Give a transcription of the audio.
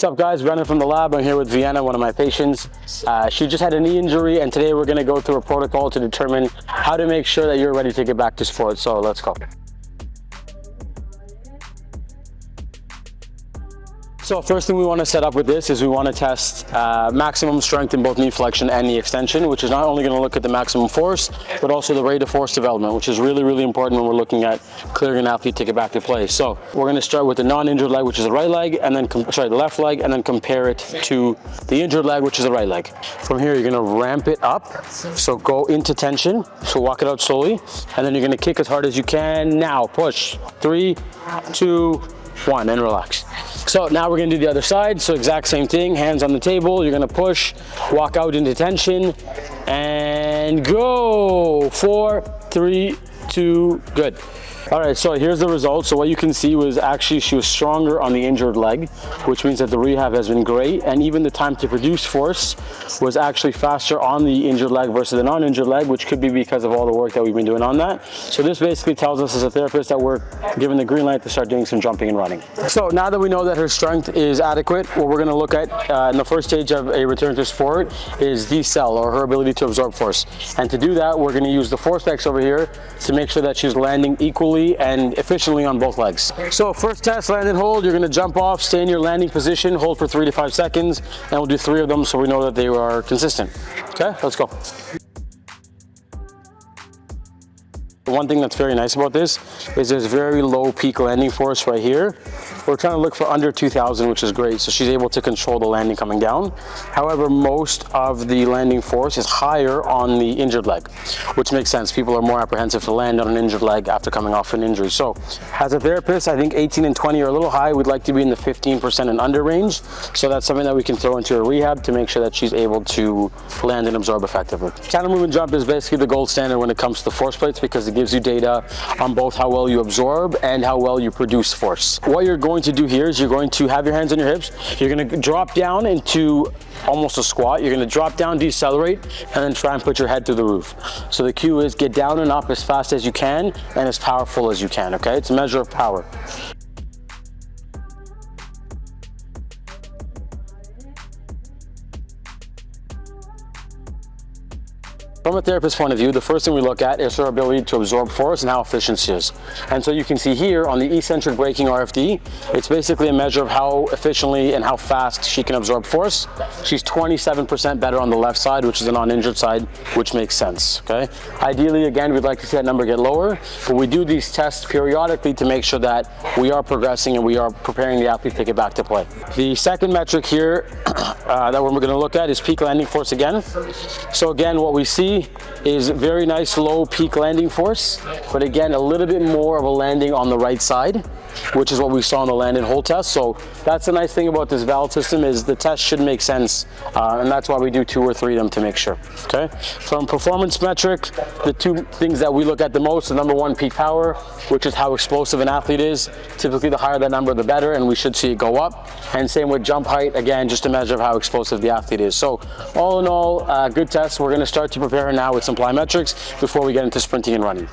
What's up guys, Brennan from the lab. I'm here with Vienna, one of my patients. She just had a knee injury and today we're going to go through a protocol to determine how to make sure that you're ready to get back to sports. So let's go. So first thing we want to set up with this is we want to test maximum strength in both knee flexion and knee extension, which is not only going to look at the maximum force, but also the rate of force development, which is really, really important when we're looking at clearing an athlete to get back to play. So we're going to start with the non-injured leg, which is the right leg, and then, the left leg, and then compare it to the injured leg, which is the right leg. From here, you're going to ramp it up. So go into tension. So walk it out slowly, and then you're going to kick as hard as you can. Now push. 3, 2, 1, and relax. So now we're going to do the other side. So exact same thing, hands on the table. You're going to push, walk out into tension, and go. 4, 3, 2, good. All right, so here's the result. So what you can see was actually she was stronger on the injured leg, which means that the rehab has been great. And even the time to produce force was actually faster on the injured leg versus the non-injured leg, which could be because of all the work that we've been doing on that. So this basically tells us as a therapist that we're given the green light to start doing some jumping and running. So now that we know that her strength is adequate, what we're gonna look at in the first stage of a return to sport is decel, or her ability to absorb force. And to do that, we're gonna use the force specs over here to make sure that she's landing equally and efficiently on both legs. So first test, land and hold. You're going to jump off, stay in your landing position, hold for 3 to 5 seconds, and we'll do 3 of them so we know that they are consistent. Okay, let's go. One thing that's very nice about this is there's very low peak landing force right here. We're trying to look for under 2,000, which is great. So she's able to control the landing coming down. However, most of the landing force is higher on the injured leg, which makes sense. People are more apprehensive to land on an injured leg after coming off an injury. So as a therapist, I think 18 and 20 are a little high. We'd like to be in the 15% and under range. So that's something that we can throw into a rehab to make sure that she's able to land and absorb effectively. Counter movement jump is basically the gold standard when it comes to the force plates because it gives you data on both how well you absorb and how well you produce force. What you're going to do here is you're going to have your hands on your hips. You're going to drop down into almost a squat. You're going to drop down, decelerate, and then try and put your head through the roof. So the cue is get down and up as fast as you can and as powerful as you can, okay? It's a measure of power. From a therapist's point of view, the first thing we look at is her ability to absorb force and how efficient she is. And so you can see here on the eccentric braking RFD, it's basically a measure of how efficiently and how fast she can absorb force. She's 27% better on the left side, which is the non-injured side, which makes sense, okay? Ideally, again, we'd like to see that number get lower, but we do these tests periodically to make sure that we are progressing and we are preparing the athlete to get back to play. The second metric here that we're gonna look at is peak landing force again. So again, what we see is very nice low peak landing force, but again a little bit more of a landing on the right side, which is what we saw in the land and hold test. So that's the nice thing about this valve system is the test should make sense, and that's why we do 2 or 3 of them to make sure. Okay. From performance metric, the 2 things that we look at the most are number 1, peak power, which is how explosive an athlete is. Typically the higher that number the better, and we should see it go up. And same with jump height, again just a measure of how explosive the athlete is. So all in all, good test. We're going to start to prepare her now with some plyometrics before we get into sprinting and running.